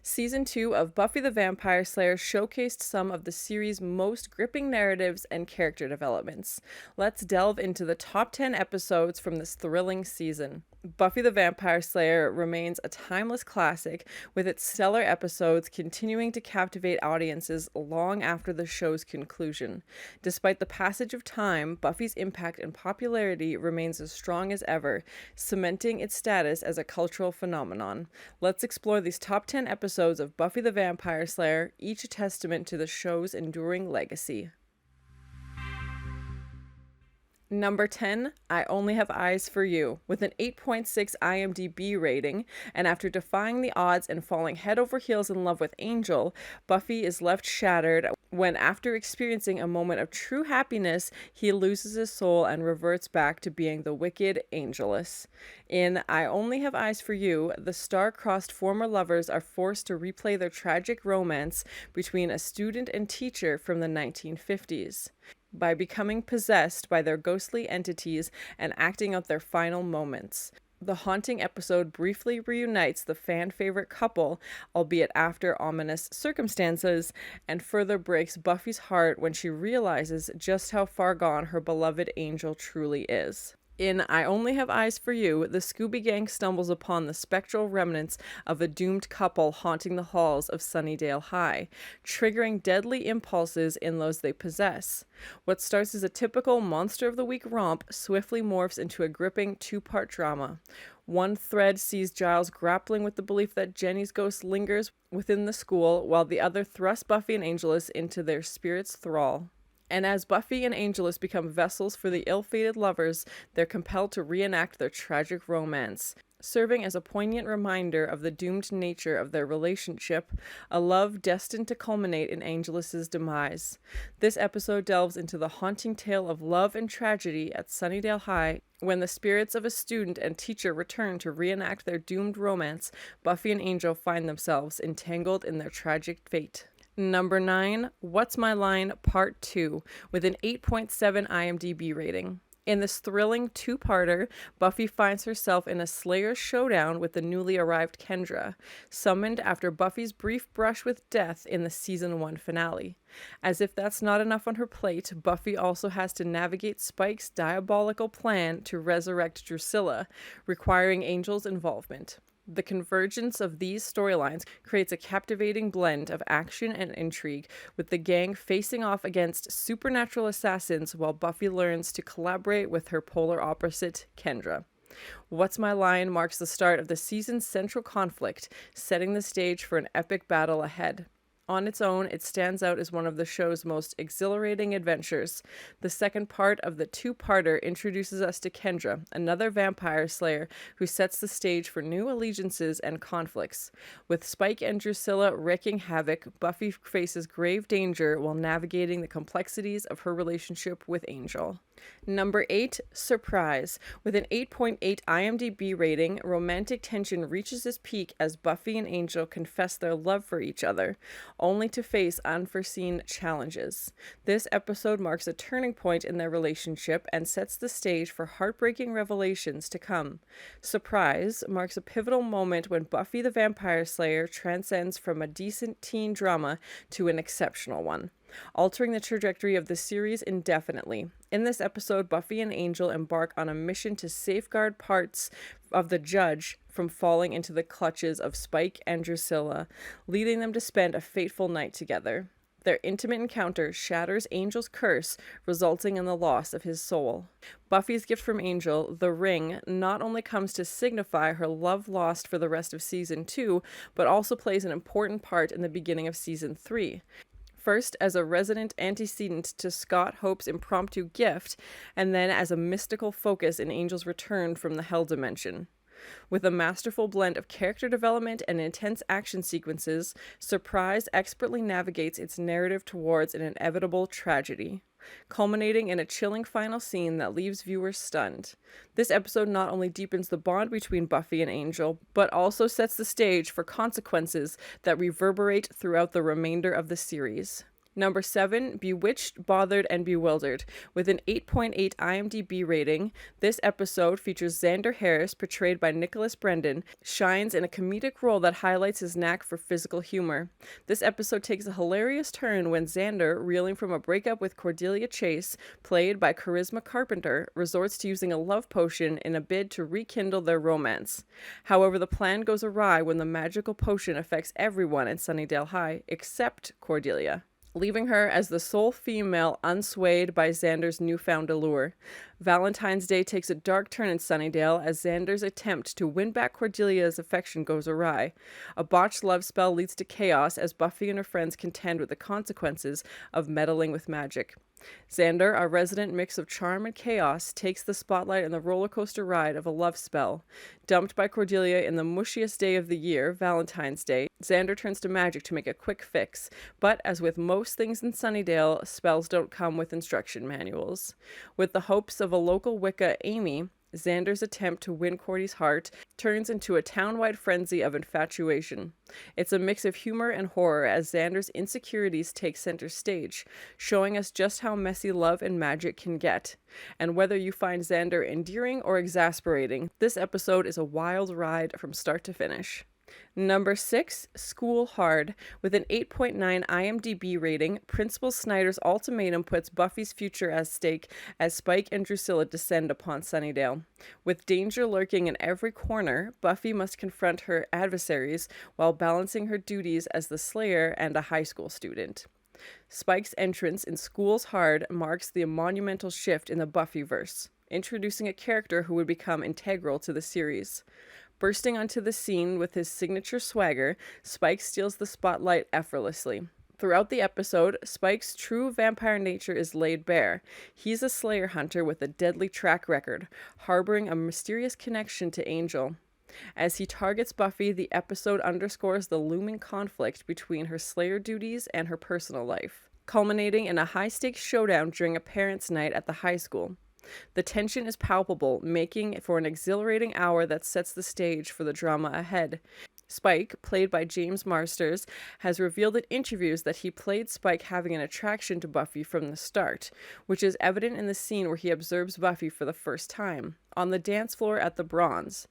Season 2 of Buffy the Vampire Slayer showcased some of the series' most gripping narratives and character developments. Let's delve into the top 10 episodes from this thrilling season. Buffy the Vampire Slayer remains a timeless classic, with its stellar episodes continuing to captivate audiences long after the show's conclusion. Despite the passage of time, Buffy's impact and popularity remains as strong as ever, cementing its status as a cultural phenomenon. Let's explore these top 10 episodes of Buffy the Vampire Slayer, each a testament to the show's enduring legacy. Number 10, I Only Have Eyes for You. With an 8.6 IMDb rating, and after defying the odds and falling head over heels in love with Angel, Buffy is left shattered when, after experiencing a moment of true happiness, he loses his soul and reverts back to being the wicked Angelus. In I Only Have Eyes for You, the star-crossed former lovers are forced to replay their tragic romance between a student and teacher from the 1950s. By becoming possessed by their ghostly entities and acting out their final moments. The haunting episode briefly reunites the fan-favorite couple, albeit after ominous circumstances, and further breaks Buffy's heart when she realizes just how far gone her beloved Angel truly is. In I Only Have Eyes for You, the Scooby Gang stumbles upon the spectral remnants of a doomed couple haunting the halls of Sunnydale High, triggering deadly impulses in those they possess. What starts as a typical Monster of the Week romp swiftly morphs into a gripping two-part drama. One thread sees Giles grappling with the belief that Jenny's ghost lingers within the school, while the other thrusts Buffy and Angelus into their spirit's thrall. And as Buffy and Angelus become vessels for the ill-fated lovers, they're compelled to reenact their tragic romance, serving as a poignant reminder of the doomed nature of their relationship, a love destined to culminate in Angelus's demise. This episode delves into the haunting tale of love and tragedy at Sunnydale High. When the spirits of a student and teacher return to reenact their doomed romance, Buffy and Angel find themselves entangled in their tragic fate. Number 9, What's My Line Part 2, with an 8.7 IMDb rating. In this thrilling two-parter, Buffy finds herself in a Slayer showdown with the newly arrived Kendra, summoned after Buffy's brief brush with death in the Season 1 finale. As if that's not enough on her plate, Buffy also has to navigate Spike's diabolical plan to resurrect Drusilla, requiring Angel's involvement. The convergence of these storylines creates a captivating blend of action and intrigue, with the gang facing off against supernatural assassins while Buffy learns to collaborate with her polar opposite, Kendra. What's My Line marks the start of the season's central conflict, setting the stage for an epic battle ahead. On its own, it stands out as one of the show's most exhilarating adventures. The second part of the two-parter introduces us to Kendra, another vampire slayer who sets the stage for new allegiances and conflicts. With Spike and Drusilla wreaking havoc, Buffy faces grave danger while navigating the complexities of her relationship with Angel. Number 8, Surprise. With an 8.8 IMDb rating, romantic tension reaches its peak as Buffy and Angel confess their love for each other, only to face unforeseen challenges. This episode marks a turning point in their relationship and sets the stage for heartbreaking revelations to come. Surprise marks a pivotal moment when Buffy the Vampire Slayer transcends from a decent teen drama to an exceptional one, altering the trajectory of the series indefinitely. In this episode, Buffy and Angel embark on a mission to safeguard parts of the Judge from falling into the clutches of Spike and Drusilla, leading them to spend a fateful night together. Their intimate encounter shatters Angel's curse, resulting in the loss of his soul. Buffy's gift from Angel, the ring, not only comes to signify her love lost for the rest of Season 2, but also plays an important part in the beginning of Season 3. First as a resident antecedent to Scott Hope's impromptu gift, and then as a mystical focus in Angel's return from the Hell Dimension. With a masterful blend of character development and intense action sequences, Surprise expertly navigates its narrative towards an inevitable tragedy, culminating in a chilling final scene that leaves viewers stunned. This episode not only deepens the bond between Buffy and Angel, but also sets the stage for consequences that reverberate throughout the remainder of the series. Number 7, Bewitched, Bothered, and Bewildered. With an 8.8 IMDb rating, this episode features Xander Harris, portrayed by Nicholas Brendon, shines in a comedic role that highlights his knack for physical humor. This episode takes a hilarious turn when Xander, reeling from a breakup with Cordelia Chase, played by Charisma Carpenter, resorts to using a love potion in a bid to rekindle their romance. However, the plan goes awry when the magical potion affects everyone in Sunnydale High, except Cordelia, leaving her as the sole female unswayed by Xander's newfound allure. Valentine's Day takes a dark turn in Sunnydale as Xander's attempt to win back Cordelia's affection goes awry. A botched love spell leads to chaos as Buffy and her friends contend with the consequences of meddling with magic. Xander, a resident mix of charm and chaos, takes the spotlight in the roller coaster ride of a love spell. Dumped by Cordelia in the mushiest day of the year, Valentine's Day, Xander turns to magic to make a quick fix. But as with most things in Sunnydale, spells don't come with instruction manuals. With the hopes of a local Wicca, Amy, Xander's attempt to win Cordy's heart turns into a town-wide frenzy of infatuation. It's a mix of humor and horror as Xander's insecurities take center stage, showing us just how messy love and magic can get. And whether you find Xander endearing or exasperating, this episode is a wild ride from start to finish. Number 6, School Hard. With an 8.9 IMDb rating, Principal Snyder's ultimatum puts Buffy's future at stake as Spike and Drusilla descend upon Sunnydale. With danger lurking in every corner, Buffy must confront her adversaries while balancing her duties as the Slayer and a high school student. Spike's entrance in School's Hard marks the monumental shift in the Buffyverse, introducing a character who would become integral to the series. Bursting onto the scene with his signature swagger, Spike steals the spotlight effortlessly. Throughout the episode, Spike's true vampire nature is laid bare. He's a Slayer hunter with a deadly track record, harboring a mysterious connection to Angel. As he targets Buffy, the episode underscores the looming conflict between her Slayer duties and her personal life, culminating in a high-stakes showdown during a parents' night at the high school. The tension is palpable, making for an exhilarating hour that sets the stage for the drama ahead. Spike, played by James Marsters, has revealed in interviews that he played Spike having an attraction to Buffy from the start, which is evident in the scene where he observes Buffy for the first time, on the dance floor at the Bronze.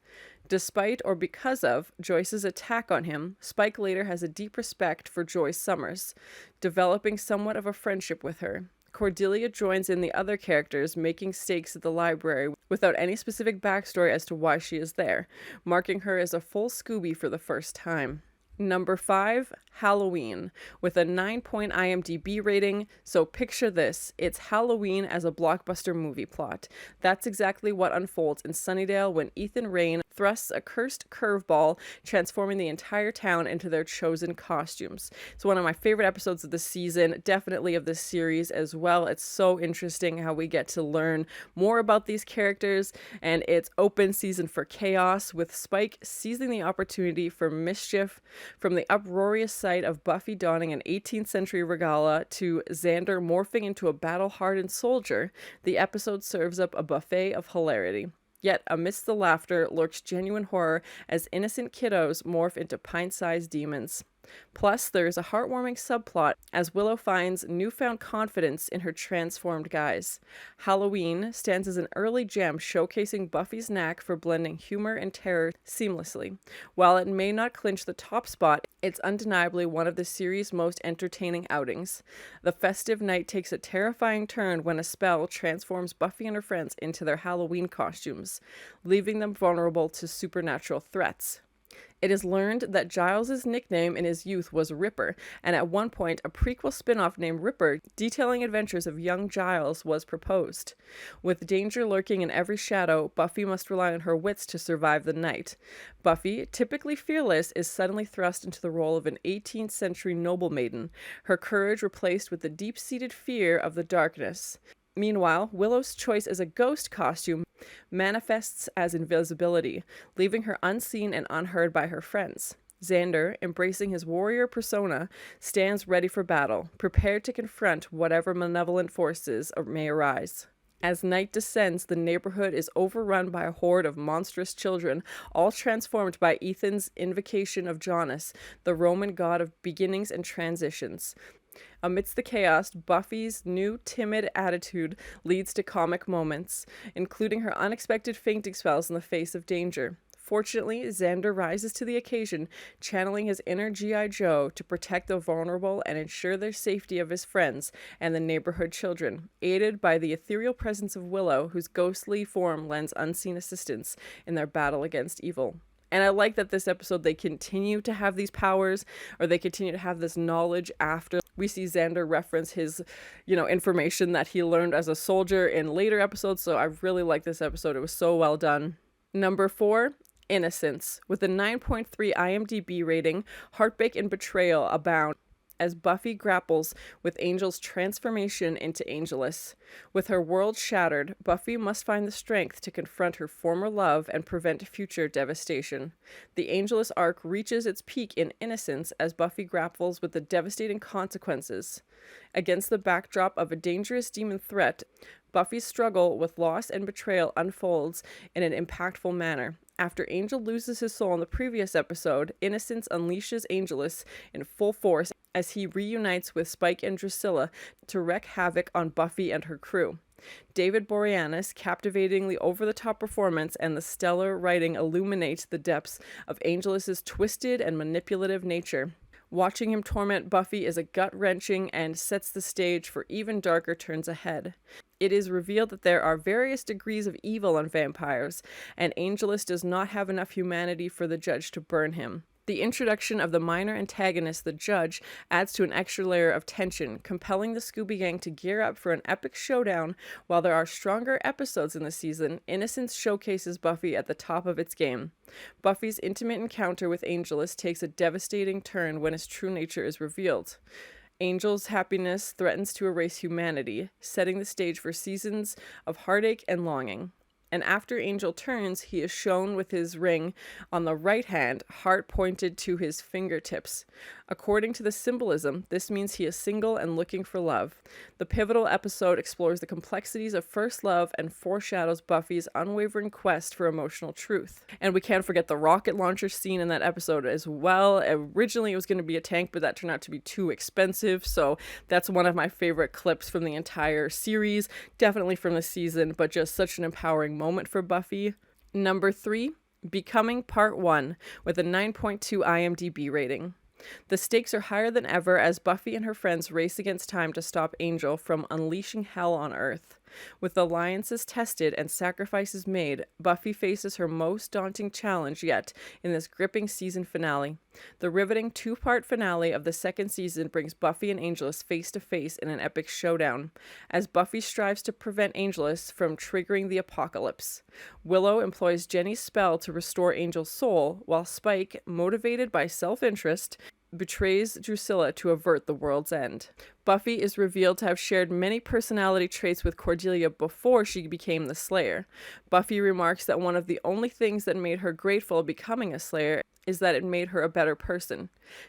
Despite or because of Joyce's attack on him, Spike later has a deep respect for Joyce Summers, developing somewhat of a friendship with her. Cordelia joins in the other characters making stakes at the library without any specific backstory as to why she is there, marking her as a full Scooby for the first time. Number 5, Halloween, with a 9-point IMDb rating. So picture this, it's Halloween as a blockbuster movie plot. That's exactly what unfolds in Sunnydale when Ethan Rayne thrusts a cursed curveball, transforming the entire town into their chosen costumes. It's one of my favorite episodes of the season, definitely of this series as well. It's so interesting how we get to learn more about these characters, and it's open season for chaos, with Spike seizing the opportunity for mischief. From the uproarious sight of Buffy donning an 18th century regala to Xander morphing into a battle-hardened soldier, the episode serves up a buffet of hilarity. Yet, amidst the laughter lurks genuine horror as innocent kiddos morph into pint-sized demons. Plus, there is a heartwarming subplot as Willow finds newfound confidence in her transformed guise. Halloween stands as an early gem showcasing Buffy's knack for blending humor and terror seamlessly. While it may not clinch the top spot, it's undeniably one of the series' most entertaining outings. The festive night takes a terrifying turn when a spell transforms Buffy and her friends into their Halloween costumes, leaving them vulnerable to supernatural threats. It is learned that Giles' nickname in his youth was Ripper, and at one point a prequel spin-off named Ripper detailing adventures of young Giles was proposed. With danger lurking in every shadow, Buffy must rely on her wits to survive the night. Buffy, typically fearless, is suddenly thrust into the role of an 18th century noble maiden, her courage replaced with the deep-seated fear of the darkness. Meanwhile, Willow's choice as a ghost costume manifests as invisibility, leaving her unseen and unheard by her friends. Xander, embracing his warrior persona, stands ready for battle, prepared to confront whatever malevolent forces may arise. As night descends, the neighborhood is overrun by a horde of monstrous children, all transformed by Ethan's invocation of Janus, the Roman god of beginnings and transitions. Amidst the chaos, Buffy's new timid attitude leads to comic moments, including her unexpected fainting spells in the face of danger. Fortunately, Xander rises to the occasion, channeling his inner G.I. Joe to protect the vulnerable and ensure the safety of his friends and the neighborhood children, aided by the ethereal presence of Willow, whose ghostly form lends unseen assistance in their battle against evil. And I like that this episode, they continue to have these powers, or they continue to have this knowledge after we see Xander reference his, information that he learned as a soldier in later episodes. So I really like this episode. It was so well done. Number 4, Innocence. With a 9.3 IMDb rating, heartbreak and betrayal abound as Buffy grapples with Angel's transformation into Angelus. With her world shattered, Buffy must find the strength to confront her former love and prevent future devastation. The Angelus arc reaches its peak in Innocence as Buffy grapples with the devastating consequences. Against the backdrop of a dangerous demon threat, Buffy's struggle with loss and betrayal unfolds in an impactful manner. After Angel loses his soul in the previous episode, Innocence unleashes Angelus in full force as he reunites with Spike and Drusilla to wreak havoc on Buffy and her crew. David Boreanaz's captivatingly over-the-top performance and the stellar writing illuminate the depths of Angelus's twisted and manipulative nature. Watching him torment Buffy is a gut-wrenching and sets the stage for even darker turns ahead. It is revealed that there are various degrees of evil in vampires, and Angelus does not have enough humanity for the judge to burn him. The introduction of the minor antagonist, the judge, adds to an extra layer of tension, compelling the Scooby Gang to gear up for an epic showdown. While there are stronger episodes in the season, Innocence showcases Buffy at the top of its game. Buffy's intimate encounter with Angelus takes a devastating turn when his true nature is revealed. Angel's happiness threatens to erase humanity, setting the stage for seasons of heartache and longing. And after Angel turns, he is shown with his ring on the right hand, heart pointed to his fingertips. According to the symbolism, this means he is single and looking for love. The pivotal episode explores the complexities of first love and foreshadows Buffy's unwavering quest for emotional truth. And we can't forget the rocket launcher scene in that episode as well. Originally, it was going to be a tank, but that turned out to be too expensive. So that's one of my favorite clips from the entire series, definitely from the season, but just such an empowering moment for Buffy. Number 3, Becoming Part 1, with a 9.2 IMDb rating. The stakes are higher than ever as Buffy and her friends race against time to stop Angel from unleashing hell on Earth. With alliances tested and sacrifices made, Buffy faces her most daunting challenge yet in this gripping season finale. The riveting 2-part finale of the second season brings Buffy and Angelus face to face in an epic showdown, as Buffy strives to prevent Angelus from triggering the apocalypse. Willow employs Jenny's spell to restore Angel's soul, while Spike, motivated by self-interest, betrays Drusilla to avert the world's end. Buffy is revealed to have shared many personality traits with Cordelia before she became the Slayer. Buffy remarks that one of the only things that made her grateful becoming a Slayer is that it made her a better person.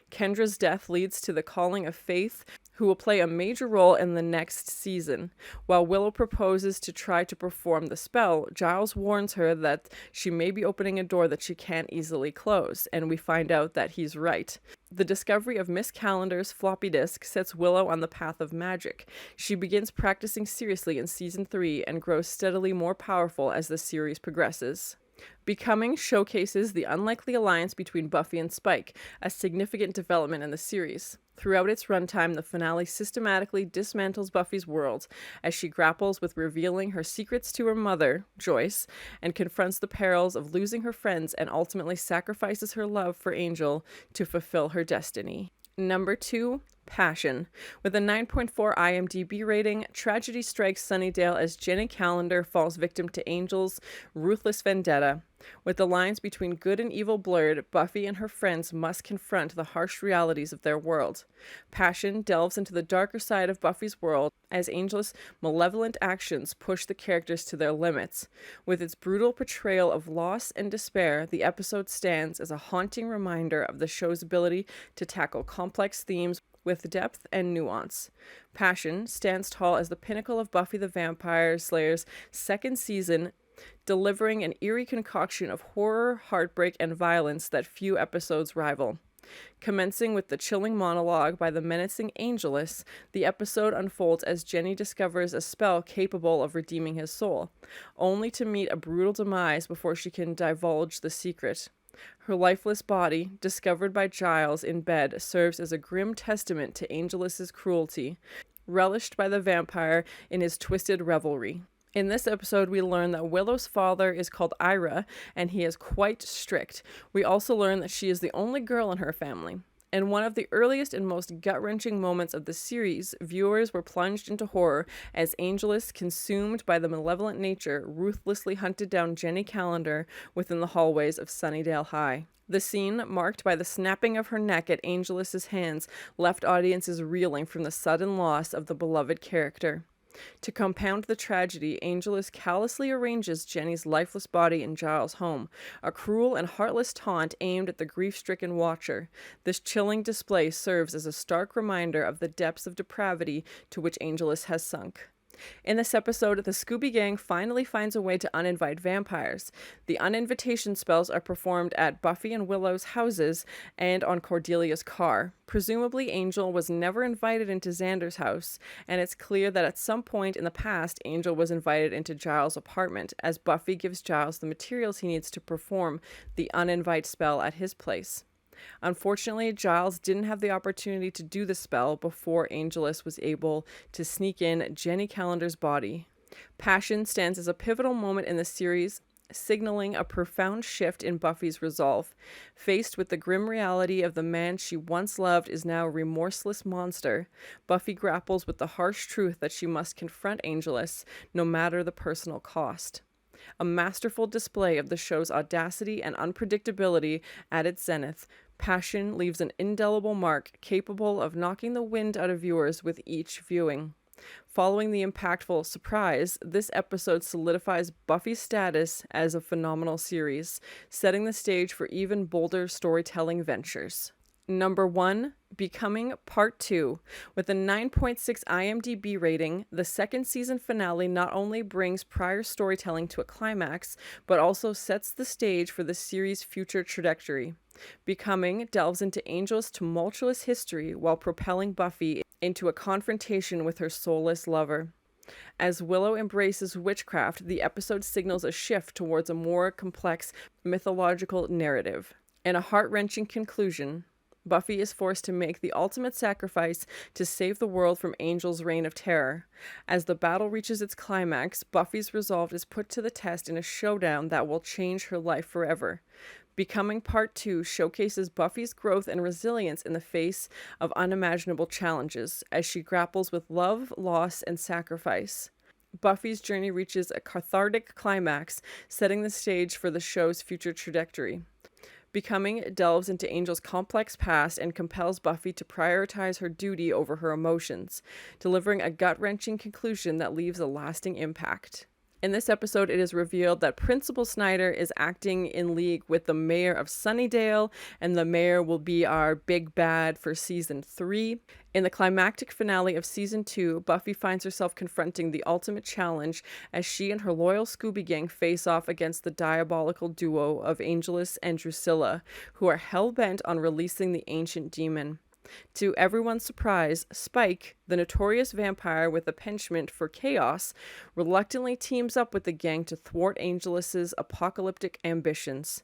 Kendra's death leads to the calling of Faith, who will play a major role in the next season. While Willow proposes to try to perform the spell, Giles warns her that she may be opening a door that she can't easily close, and we find out that he's right. The discovery of Miss Calendar's floppy disk sets Willow on the path of magic. She begins practicing seriously in season 3 and grows steadily more powerful as the series progresses. Becoming showcases the unlikely alliance between Buffy and Spike, a significant development in the series. Throughout its runtime, the finale systematically dismantles Buffy's world as she grapples with revealing her secrets to her mother, Joyce, and confronts the perils of losing her friends and ultimately sacrifices her love for Angel to fulfill her destiny. Number 2, Passion. With a 9.4 IMDb rating, tragedy strikes Sunnydale as Jenny Calendar falls victim to Angel's ruthless vendetta. With the lines between good and evil blurred, Buffy and her friends must confront the harsh realities of their world. Passion delves into the darker side of Buffy's world as Angel's malevolent actions push the characters to their limits. With its brutal portrayal of loss and despair, the episode stands as a haunting reminder of the show's ability to tackle complex themes with depth and nuance. Passion stands tall as the pinnacle of Buffy the Vampire Slayer's second season, delivering an eerie concoction of horror, heartbreak, and violence that few episodes rival. Commencing with the chilling monologue by the menacing Angelus, the episode unfolds as Jenny discovers a spell capable of redeeming his soul, only to meet a brutal demise before she can divulge the secret. Her lifeless body, discovered by Giles in bed, serves as a grim testament to Angelus's cruelty, relished by the vampire in his twisted revelry. In this episode, we learn that Willow's father is called Ira, and he is quite strict. We also learn that she is the only girl in her family. In one of the earliest and most gut-wrenching moments of the series, viewers were plunged into horror as Angelus, consumed by the malevolent nature, ruthlessly hunted down Jenny Calendar within the hallways of Sunnydale High. The scene, marked by the snapping of her neck at Angelus's hands, left audiences reeling from the sudden loss of the beloved character. To compound the tragedy, Angelus callously arranges Jenny's lifeless body in Giles' home, a cruel and heartless taunt aimed at the grief-stricken watcher. This chilling display serves as a stark reminder of the depths of depravity to which Angelus has sunk. In this episode, the Scooby Gang finally finds a way to uninvite vampires. The uninvitation spells are performed at Buffy and Willow's houses and on Cordelia's car. Presumably, Angel was never invited into Xander's house, and it's clear that at some point in the past, Angel was invited into Giles' apartment, as Buffy gives Giles the materials he needs to perform the uninvite spell at his place. Unfortunately, Giles didn't have the opportunity to do the spell before Angelus was able to sneak in Jenny Calendar's body. Passion stands as a pivotal moment in the series, signaling a profound shift in Buffy's resolve. Faced with the grim reality of the man she once loved is now a remorseless monster, Buffy grapples with the harsh truth that she must confront Angelus, no matter the personal cost. A masterful display of the show's audacity and unpredictability at its zenith, Passion leaves an indelible mark capable of knocking the wind out of viewers with each viewing. Following the impactful surprise, this episode solidifies Buffy's status as a phenomenal series, setting the stage for even bolder storytelling ventures. Number 1, Becoming Part 2. With a 9.6 IMDb rating, the second season finale not only brings prior storytelling to a climax, but also sets the stage for the series' future trajectory. Becoming delves into Angel's tumultuous history while propelling Buffy into a confrontation with her soulless lover. As Willow embraces witchcraft, the episode signals a shift towards a more complex mythological narrative. In a heart-wrenching conclusion, Buffy is forced to make the ultimate sacrifice to save the world from Angel's reign of terror. As the battle reaches its climax, Buffy's resolve is put to the test in a showdown that will change her life forever. Becoming Part 2 showcases Buffy's growth and resilience in the face of unimaginable challenges as she grapples with love, loss, and sacrifice. Buffy's journey reaches a cathartic climax, setting the stage for the show's future trajectory. Becoming delves into Angel's complex past and compels Buffy to prioritize her duty over her emotions, delivering a gut-wrenching conclusion that leaves a lasting impact. In this episode, it is revealed that Principal Snyder is acting in league with the mayor of Sunnydale, and the mayor will be our big bad for Season 3. In the climactic finale of Season 2, Buffy finds herself confronting the ultimate challenge as she and her loyal Scooby Gang face off against the diabolical duo of Angelus and Drusilla, who are hell-bent on releasing the ancient demon. To everyone's surprise, Spike, the notorious vampire with a penchant for chaos, reluctantly teams up with the gang to thwart Angelus's apocalyptic ambitions.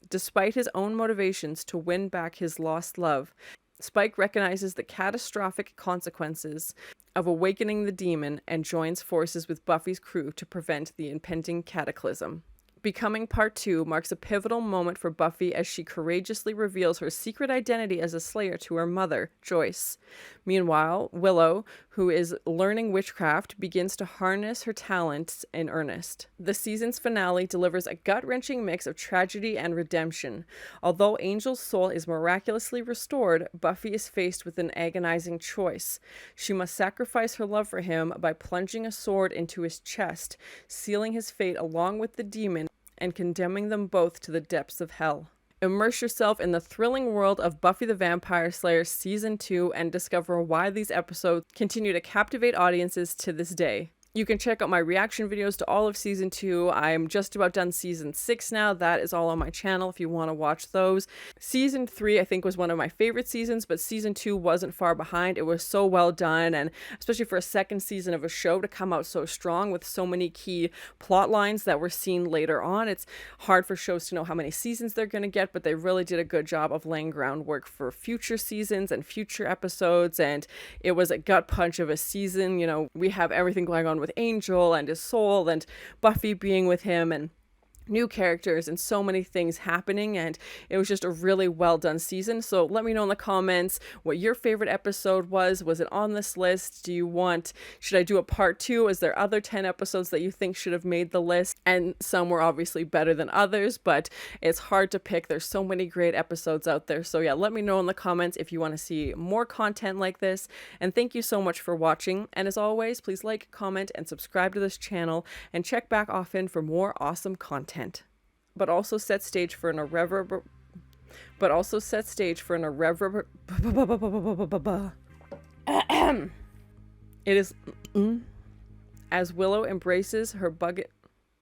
Despite his own motivations to win back his lost love, Spike recognizes the catastrophic consequences of awakening the demon and joins forces with Buffy's crew to prevent the impending cataclysm. Becoming Part 2 marks a pivotal moment for Buffy as she courageously reveals her secret identity as a Slayer to her mother, Joyce. Meanwhile, Willow, who is learning witchcraft, begins to harness her talents in earnest. The season's finale delivers a gut-wrenching mix of tragedy and redemption. Although Angel's soul is miraculously restored, Buffy is faced with an agonizing choice. She must sacrifice her love for him by plunging a sword into his chest, sealing his fate along with the demon, and condemning them both to the depths of hell. Immerse yourself in the thrilling world of Buffy the Vampire Slayer Season 2 and discover why these episodes continue to captivate audiences to this day. You can check out my reaction videos to all of season 2. I'm just about done season 6 now. That is all on my channel if you want to watch those. Season 3 I think was one of my favorite seasons, but season 2 wasn't far behind. It was so well done, and especially for a second season of a show to come out so strong with so many key plot lines that we're seen later on. It's hard for shows to know how many seasons they're going to get, but they really did a good job of laying groundwork for future seasons and future episodes, and it was a gut punch of a season. You know, we have everything going on with Angel and his soul and Buffy being with him and new characters and so many things happening, and it was just a really well done season. So let me know in the comments what your favorite episode was. Was it on this list? Should I do a part 2? Is there other 10 episodes that you think should have made the list? And some were obviously better than others, but it's hard to pick. There's so many great episodes out there. So yeah, let me know in the comments if you want to see more content like this. And thank you so much for watching. And as always, please like, comment, and subscribe to this channel, and check back often for more awesome content. But also set stage for an irreverent. It is as Willow embraces her bucket.